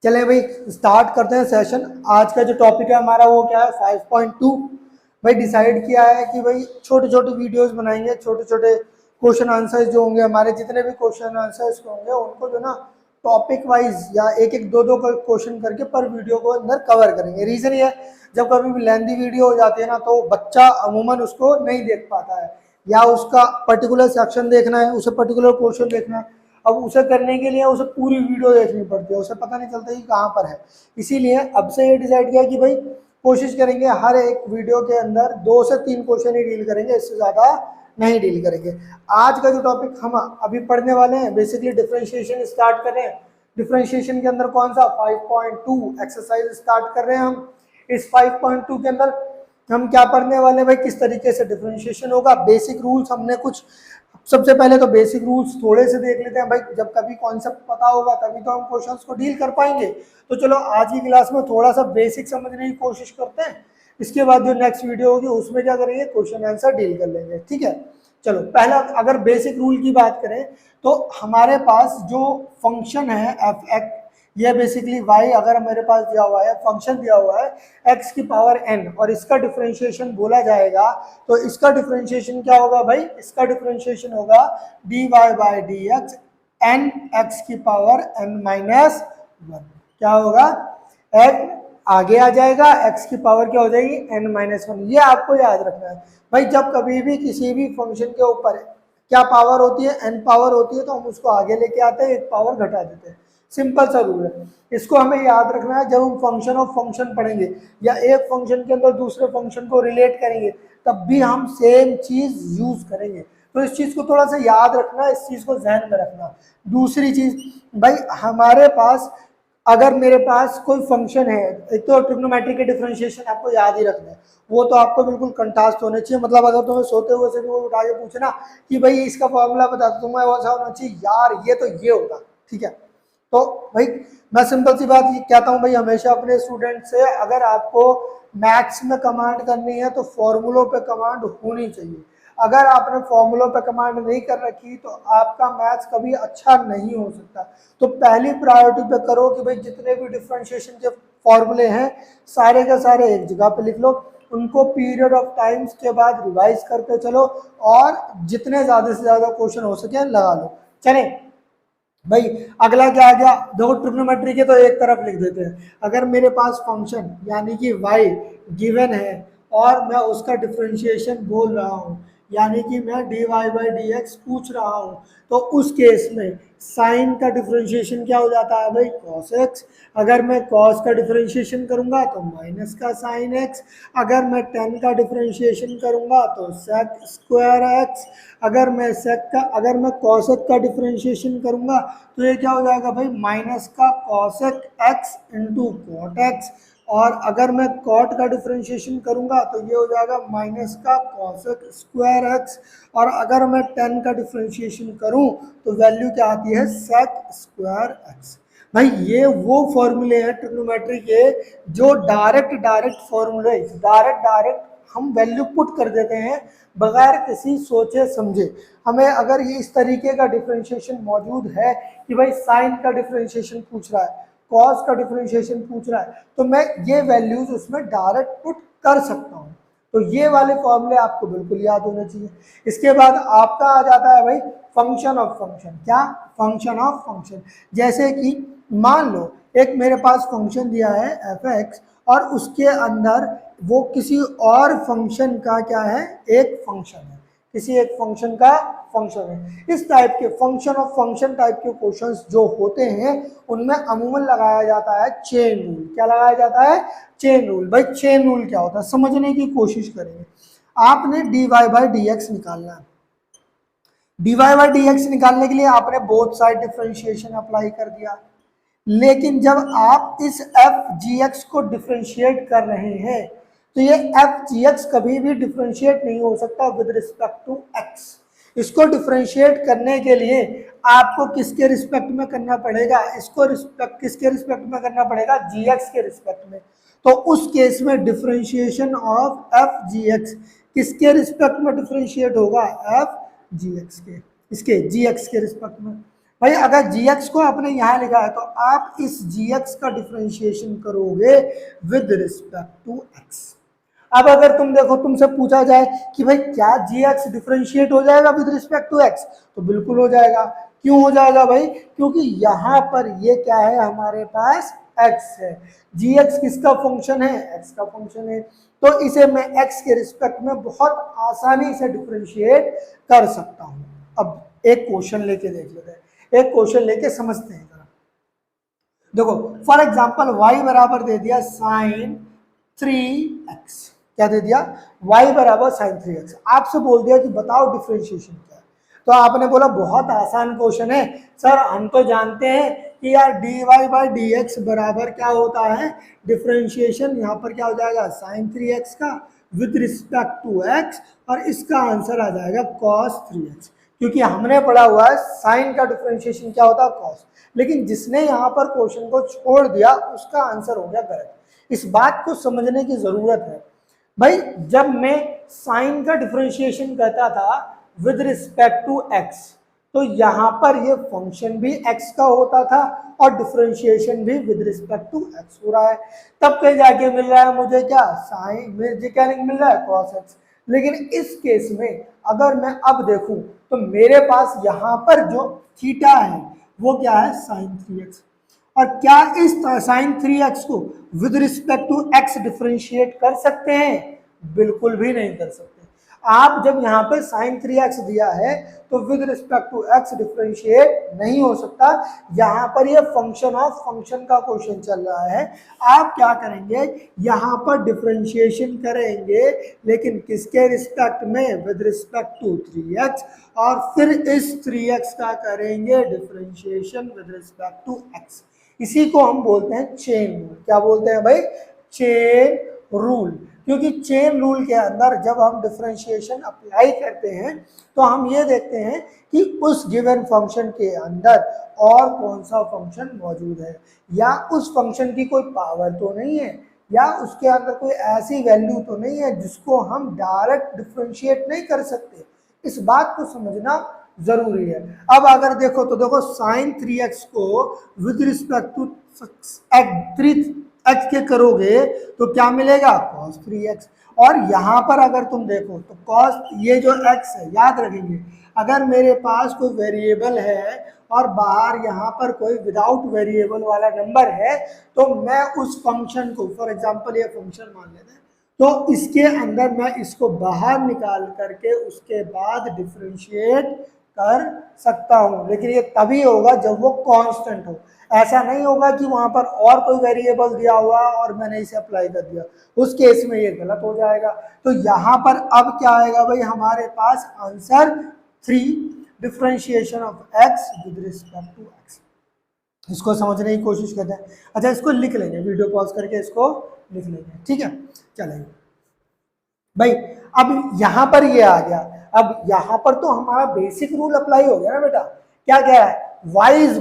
चले भाई स्टार्ट करते हैं सेशन। आज का जो टॉपिक है हमारा वो क्या है 5.2। भाई डिसाइड किया है कि भाई छोटे छोटे वीडियोस बनाएंगे, छोटे छोटे क्वेश्चन आंसर्स जो होंगे हमारे जितने भी क्वेश्चन आंसर्स होंगे उनको जो ना टॉपिक वाइज या एक एक दो दो क्वेश्चन करके पर वीडियो को अंदर कवर करेंगे। रीजन ये है जब कभी भी लेंथी वीडियो हो जाती है ना तो बच्चा अमूमन उसको नहीं देख पाता है, या उसका पर्टिकुलर सेक्शन देखना है, उसे पर्टिकुलर क्वेश्चन देखना है। अब उसे करने के लिए उसे पूरी वीडियो देखनी पड़ती है, उसे पता नहीं चलता कि कहाँ पर है। इसीलिए अब से ये डिसाइड किया कि भाई कोशिश करेंगे हर एक वीडियो के अंदर 2 से 3 क्वेश्चन ही डील करेंगे, इससे ज़्यादा नहीं डील करेंगे। आज का जो टॉपिक हम अभी पढ़ने वाले हैं बेसिकली डिफरेंशिएशन स्टार्ट कर रहे हैं। डिफरेंशिएशन के अंदर कौन सा 5.2 एक्सरसाइज स्टार्ट कर रहे हैं हम। इस 5.2 के अंदर हम क्या पढ़ने वाले हैं भाई, किस तरीके से डिफरेंशिएशन होगा, बेसिक रूल्स हमने कुछ। सबसे पहले तो बेसिक रूल्स थोड़े से देख लेते हैं भाई, जब कभी कॉन्सेप्ट पता होगा तभी तो हम क्वेश्चंस को डील कर पाएंगे। तो चलो आज की क्लास में थोड़ा सा बेसिक समझने की कोशिश करते हैं, इसके बाद जो नेक्स्ट वीडियो होगी उसमें क्या करेंगे क्वेश्चन आंसर डील कर लेंगे। ठीक है, चलो पहला अगर बेसिक रूल की बात करें तो हमारे पास जो फंक्शन है एफ एक्स, ये बेसिकली y अगर मेरे पास दिया हुआ है, फंक्शन दिया हुआ है x की पावर n और इसका डिफरेंशिएशन बोला जाएगा, तो इसका डिफरेंशिएशन क्या होगा भाई, इसका डिफरेंशिएशन होगा dy by d x n x की पावर n माइनस 1। क्या होगा, n आगे आ जाएगा, x की पावर क्या हो जाएगी n माइनस 1। ये आपको याद रखना है भाई, जब कभी भी किसी भी फंक्शन के ऊपर क्या पावर होती है, n पावर होती है, तो हम उसको आगे लेके आते हैं, एक पावर घटा देते हैं। सिंपल सा रूल है, इसको हमें याद रखना है। जब हम फंक्शन ऑफ फंक्शन पढ़ेंगे या एक फंक्शन के अंदर दूसरे फंक्शन को रिलेट करेंगे तब भी हम सेम चीज यूज करेंगे, तो इस चीज को थोड़ा सा याद रखना, इस चीज को ध्यान में रखना। दूसरी चीज भाई, हमारे पास अगर मेरे पास कोई फंक्शन है, एक तो ट्रिग्नोमेट्री के डिफरेंशिएशन आपको याद ही रखना है, वो तो आपको बिल्कुल कंठास्थ होने चाहिए। मतलब अगर तुम्हें सोते हुए से भी वो उठा के पूछे ना कि भाई इसका फॉर्मूला बता दो, तुम्हें वैसा होना चाहिए यार ये तो ये होगा। ठीक है, तो भाई मैं सिंपल सी बात कहता हूँ भाई हमेशा अपने स्टूडेंट से, अगर आपको मैथ्स में कमांड करनी है तो फॉर्मूलों पे कमांड होनी चाहिए। अगर आपने फॉर्मूलों पे कमांड नहीं कर रखी तो आपका मैथ्स कभी अच्छा नहीं हो सकता। तो पहली प्रायोरिटी पे करो कि भाई जितने भी डिफरेंशिएशन के फॉर्मूले हैं सारे के सारे एक जगह पे लिख लो, उनको पीरियड ऑफ टाइम्स के बाद रिवाइज करते चलो और जितने ज़्यादा से ज़्यादा क्वेश्चन हो सके लगा लो। चले भाई अगला क्या आ गया, देखो ट्रिग्नोमेट्री के तो एक तरफ लिख देते हैं। अगर मेरे पास फंक्शन यानी कि y गिवन है और मैं उसका डिफरेंशिएशन बोल रहा हूँ, यानी कि मैं dy बाई डी एक्स पूछ रहा हूँ, तो उस केस में साइन का डिफरेंशिएशन क्या हो जाता है भाई cos x। अगर मैं cos का डिफरेंशिएशन करूंगा तो माइनस का साइन x। अगर मैं tan का डिफरेंशिएशन करूंगा तो sec स्क्वायर x। अगर मैं cosec का डिफरेंशिएशन करूंगा तो ये क्या हो जाएगा भाई माइनस का cosec x into cot x। और अगर मैं cot का डिफरेंशिएशन करूंगा तो ये हो जाएगा माइनस का cosec स्क्वायर x। और अगर मैं tan का डिफरेंशिएशन करूं तो वैल्यू क्या आती है sec स्क्वायर x। भाई ये वो फॉर्मूले हैं ट्रिग्नोमेट्री के जो डायरेक्ट फॉर्मूले, डायरेक्ट हम वैल्यू पुट कर देते हैं बगैर किसी सोचे समझे। हमें अगर ये इस तरीके का डिफरेंशिएशन मौजूद है कि भाई साइन का डिफरेंशिएशन पूछ रहा है, कॉस का डिफरेंशिएशन पूछ रहा है, तो मैं ये वैल्यूज उसमें डायरेक्ट पुट कर सकता हूँ। तो ये वाले फॉर्मूले आपको बिल्कुल याद होने चाहिए। इसके बाद आपका आ जाता है भाई फंक्शन ऑफ फंक्शन। क्या, फंक्शन ऑफ फंक्शन। जैसे कि मान लो एक मेरे पास फंक्शन दिया है एफ एक्स और उसके अंदर वो किसी और फंक्शन का क्या है, एक फंक्शन है, किसी एक फंक्शन का फंक्शन है। इस टाइप के फंक्शन ऑफ फंक्शन टाइप के क्वेश्चंस जो होते हैं उनमें अमूमन लगाया जाता है चेन रूल। क्या लगाया जाता है, चेन रूल। भाई चेन रूल क्या होता है समझने की कोशिश करेंगे। आपने dy बाई डी एक्स निकालना है, dy बाई डी एक्स निकालने के लिए आपने बोथ साइड डिफरेंशिएशन अप्लाई कर दिया, लेकिन जब आप इस एफ जी एक्स को डिफरेंशिएट कर रहे हैं तो ये एफ जी एक्स कभी भी डिफरेंशिएट नहीं हो सकता विद रिस्पेक्ट टू एक्स। इसको डिफरेंशिएट करने के लिए आपको किसके रिस्पेक्ट में करना पड़ेगा, इसको किसके रिस्पेक्ट में करना पड़ेगा, जी एक्स के रिस्पेक्ट में। तो उस केस में differentiation of F G x किसके रिस्पेक्ट में डिफरेंशिएट होगा, एफ जी एक्स के, इसके जी एक्स के रिस्पेक्ट में। भाई अगर gx को आपने यहाँ लिखा है तो आप इस gx का डिफरेंशिएशन करोगे विद रिस्पेक्ट टू x। अब अगर तुम देखो, तुमसे पूछा जाए कि भाई क्या gx डिफरेंशिएट हो जाएगा विद रिस्पेक्ट टू x, तो बिल्कुल हो जाएगा। क्यों हो जाएगा भाई? क्योंकि यहाँ पर ये क्या है, हमारे पास x है। gx किसका फंक्शन है? x का फंक्शन है। तो इसे मैं x के रिस्पेक्ट में बहुत आसानी से डिफरेंशिएट कर सकता हूँ। अब एक क्वेश्चन लेके देख लेते हैं, एक क्वेश्चन लेके समझते हैं जरा। देखो फॉर एग्जांपल y बराबर दे दिया sin 3x। क्या दे दिया? y बराबर sin 3x। आपसे बोल दिया कि बताओ डिफरेंशिएशन क्या है, तो आपने बोला बहुत आसान क्वेश्चन है सर, हम तो जानते हैं कि यार dy बाई dx बराबर क्या होता है, डिफरेंशिएशन यहाँ पर क्या हो जाएगा sin 3x का विद रिस्पेक्ट टू x, और इसका आंसर आ जाएगा cos 3x। क्योंकि हमने पढ़ा हुआ है साइन का डिफरेंशिएशन क्या होता है, कॉस। लेकिन जिसने यहाँ पर क्वेश्चन को छोड़ दिया उसका आंसर हो गया गलत। इस बात को समझने की जरूरत है भाई। जब मैं साइन का डिफरेंशिएशन करता था विद रिस्पेक्ट टू एक्स, तो यहाँ पर ये फंक्शन भी एक्स का होता था और डिफरेंशिएशन भी विद रिस्पेक्ट टू एक्स हो रहा है। तब कहीं जाके मिल रहा है मुझे क्या, साइन, मुझे क्या मिल रहा है, कॉस एक्स। लेकिन इस केस में अगर मैं अब देखूं तो मेरे पास यहाँ पर जो थीटा है वो क्या है, साइन 3x। और क्या इस साइन 3x को with respect to x differentiate कर सकते हैं? बिल्कुल भी नहीं कर सकते। आप जब यहाँ पे साइन 3x दिया है तो with respect to x differentiate नहीं हो सकता। यहाँ पर ये फंक्शन ऑफ फंक्शन का क्वेश्चन चल रहा है। आप क्या करेंगे, यहाँ पर डिफरेंशिएशन करेंगे, लेकिन किसके रिस्पेक्ट में, विद रिस्पेक्ट टू 3x, और फिर इस 3x का करेंगे differentiation with respect to x। इसी को हम बोलते हैं चेन रूल। क्या बोलते हैं भाई? Chain rule. क्योंकि चेन रूल के अंदर जब हम डिफरेंशिएशन अप्लाई करते हैं तो हम ये देखते हैं कि उस गिवन फंक्शन के अंदर और कौन सा फंक्शन मौजूद है, या उस फंक्शन की कोई पावर तो नहीं है, या उसके अंदर कोई ऐसी वैल्यू तो नहीं है जिसको हम डायरेक्ट डिफरेंशिएट नहीं कर सकते। इस बात को समझना जरूरी है। अब अगर देखो तो देखो साइन 3x को विद रिस्पेक्ट टू 3x के करोगे तो क्या मिलेगा, cos 3x। और यहाँ पर अगर तुम देखो तो cos, ये जो x है याद रखेंगे, अगर मेरे पास कोई वेरिएबल है और बाहर यहाँ पर कोई विदाउट वेरिएबल वाला नंबर है, तो मैं उस फंक्शन को, फॉर एग्जांपल ये फंक्शन मान लेते हैं, तो इसके अंदर मैं इसको बाहर निकाल करके उसके बाद डिफरेंशिएट कर सकता हूं। लेकिन ये तभी होगा जब वो कांस्टेंट हो। ऐसा नहीं होगा कि वहां पर और कोई वेरिएबल दिया हुआ और मैंने इसे अप्लाई कर दिया, उस केस में ये गलत हो जाएगा। तो यहाँ पर अब क्या आएगा भाई, हमारे पास answer 3, differentiation of x with respect to x। इसको समझने की कोशिश करते हैं। अच्छा, इसको लिख लेंगे, वीडियो पॉज करके इसको लिख लेंगे, ठीक है। चलेंगे भाई, अब यहाँ पर ये आ गया। अब यहाँ पर तो हमारा बेसिक रूल अप्लाई हो गया ना बेटा। क्या क्या है, y इज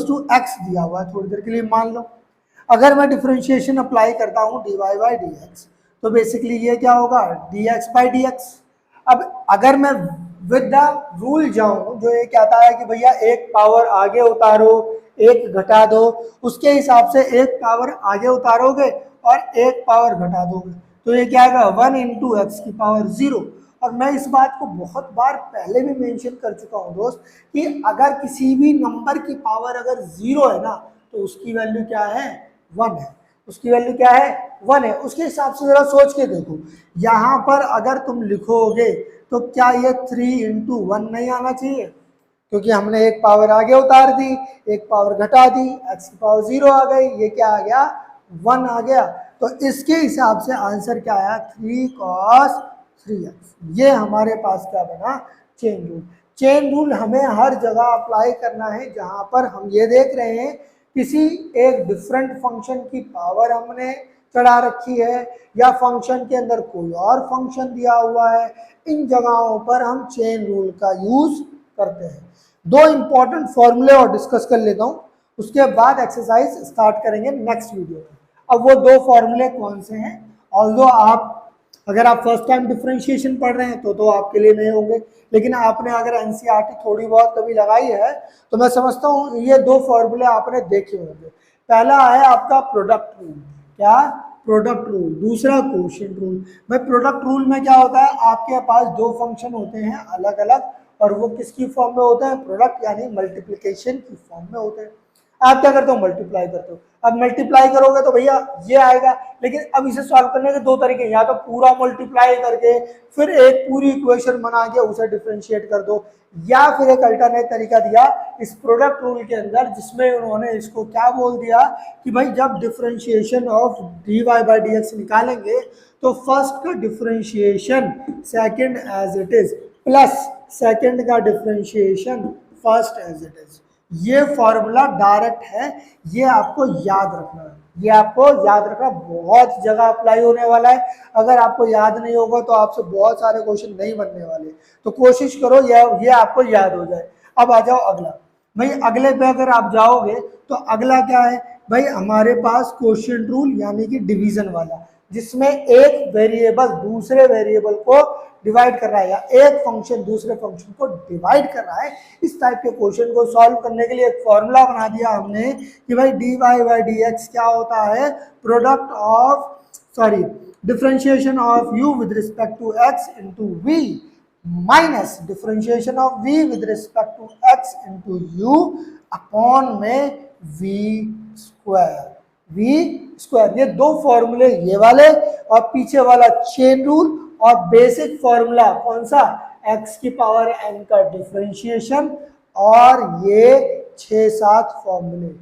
टू x दिया हुआ है, थोड़ी देर के लिए मान लो। अगर मैं डिफरेंशिएशन अप्लाई करता हूँ dy बाई dx, तो बेसिकली ये क्या होगा, dx बाई dx। अब अगर मैं विद द रूल जाऊं जो ये कहता है कि भैया एक पावर आगे उतारो, एक घटा दो, उसके हिसाब से एक पावर आगे उतारोगे और एक पावर घटा दोगे, तो ये क्या आएगा, 1 इंटू एक्स की पावर 0। और मैं इस बात को बहुत बार पहले भी मेंशन कर चुका हूं दोस्त, कि अगर किसी भी नंबर की पावर अगर 0 है ना, तो उसकी वैल्यू क्या है, 1 है। उसकी वैल्यू क्या है, 1 है। उसके हिसाब से जरा सोच के देखो, यहाँ पर अगर तुम लिखोगे तो क्या ये 3 इंटू 1 नहीं आना चाहिए, क्योंकि हमने एक पावर आगे उतार दी, एक पावर घटा दी, x की पावर 0 आ गई, ये क्या आ गया, 1 आ गया। तो इसके हिसाब से आंसर क्या आया, 3 cos 3x। ये हमारे पास क्या बना, चेन रूल। चेन रूल हमें हर जगह अप्लाई करना है जहां पर हम ये देख रहे हैं किसी एक डिफरेंट फंक्शन की पावर हमने चढ़ा रखी है, या फंक्शन के अंदर कोई और फंक्शन दिया हुआ है। इन जगहों पर हम चेन रूल का यूज करते हैं। 2 इंपॉर्टेंट फॉर्मूले और डिस्कस कर लेता हूं, उसके बाद एक्सरसाइज स्टार्ट करेंगे नेक्स्ट वीडियो में। अब वो 2 फॉर्मूले कौन से हैं, ऑल्दो आप अगर आप फर्स्ट टाइम डिफरेंशिएशन पढ़ रहे हैं तो आपके लिए नहीं होंगे, लेकिन आपने अगर एनसीईआरटी थोड़ी बहुत कभी लगाई है तो मैं समझता हूँ ये दो फॉर्मूले आपने देखे होंगे। पहला है आपका प्रोडक्ट रूल, क्या? Product rule. दूसरा क्वोशिएंट रूल। भाई प्रोडक्ट रूल में क्या होता है, आपके पास दो फंक्शन होते हैं अलग अलग, और वो किसकी फॉर्म में होते हैं? प्रोडक्ट यानी मल्टीप्लिकेशन की फॉर्म में होते हैं। आप क्या करते हो? मल्टीप्लाई करते हो। अब मल्टीप्लाई करोगे तो भैया ये आएगा, लेकिन अब इसे सॉल्व करने के दो तरीके, या तो पूरा मल्टीप्लाई करके फिर एक पूरी इक्वेशन बना के उसे डिफरेंशिएट कर दो, या फिर एक अल्टरनेट तरीका दिया इस प्रोडक्ट रूल के अंदर, जिसमें उन्होंने इसको क्या बोल दिया कि भाई जब differentiation of dy by d x निकालेंगे तो फर्स्ट का differentiation second as it is plus second का differentiation first as it is. ये फॉर्मूला डायरेक्ट है, ये आपको याद रखना है, ये आपको याद रखना, बहुत जगह अप्लाई होने वाला है। अगर आपको याद नहीं होगा तो आपसे बहुत सारे क्वेश्चन नहीं बनने वाले, तो कोशिश करो ये आपको याद हो जाए। अब आ जाओ अगला। भाई अगले पे अगर आप जाओगे तो अगला क्या है भाई, हमारे पास क्वोशिएंट रूल यानी कि डिवीजन वाला, जिसमें एक वेरिएबल दूसरे वेरिएबल को डिवाइड कर रहा है, या एक फंक्शन दूसरे फंक्शन को डिवाइड कर रहा है। इस टाइप के क्वेश्चन को सॉल्व करने के लिए एक फॉर्मूला बना दिया हमने कि भाई dy बाई डी एक्स क्या होता है? Product of differentiation of u with respect to x into v minus differentiation of v with respect to x into u upon में v स्क्वायर। ये दो फॉर्मूले ये वाले और पीछे वाला चेन रूल, और बेसिक फॉर्मूला कौन सा? x की पावर n का डिफरेंशिएशन, और ये 6-7 फॉर्मूले,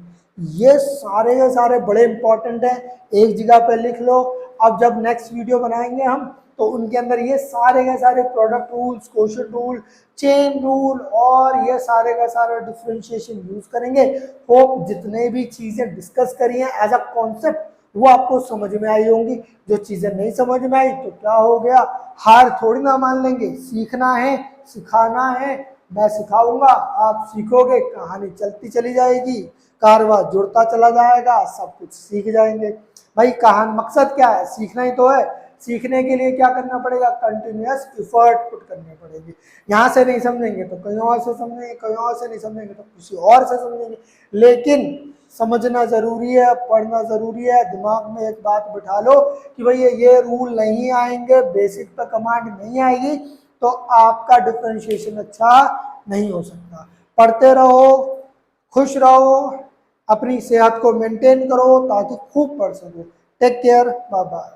ये सारे के सारे बड़े इंपॉर्टेंट हैं, एक जगह पे लिख लो। अब जब नेक्स्ट वीडियो बनाएंगे हम तो उनके अंदर ये सारे के सारे product rules, quotient rule, chain rule और ये सारे का सारा डिफरेंशिएशन यूज करेंगे। होप जितने भी चीजें डिस्कस करी हैं एज अ कॉन्सेप्ट वो आपको समझ में आई होंगी। जो चीजें नहीं समझ में आई तो क्या हो गया, हार थोड़ी ना मान लेंगे, सीखना है, सिखाना है, मैं सिखाऊंगा, आप सीखोगे, कहानी चलती चली जाएगी, कारवा जुड़ता चला जाएगा, सब कुछ सीख जाएंगे। भाई कहानी मकसद क्या है? सीखना ही तो है। सीखने के लिए क्या करना पड़ेगा? कंटिन्यूअस एफर्ट पुट करनी पड़ेगी। यहाँ से नहीं समझेंगे तो कहीं और से समझेंगे, कहीं और से नहीं समझेंगे तो किसी और से समझेंगे, लेकिन समझना जरूरी है, पढ़ना जरूरी है। दिमाग में एक बात बिठा लो कि भाई ये रूल नहीं आएंगे, बेसिक पे कमांड नहीं आएगी तो आपका डिफरेंशिएशन अच्छा नहीं हो सकता। पढ़ते रहो, खुश रहो, अपनी सेहत को मेंटेन करो ताकि खूब पढ़ सको। Take care, bye bye.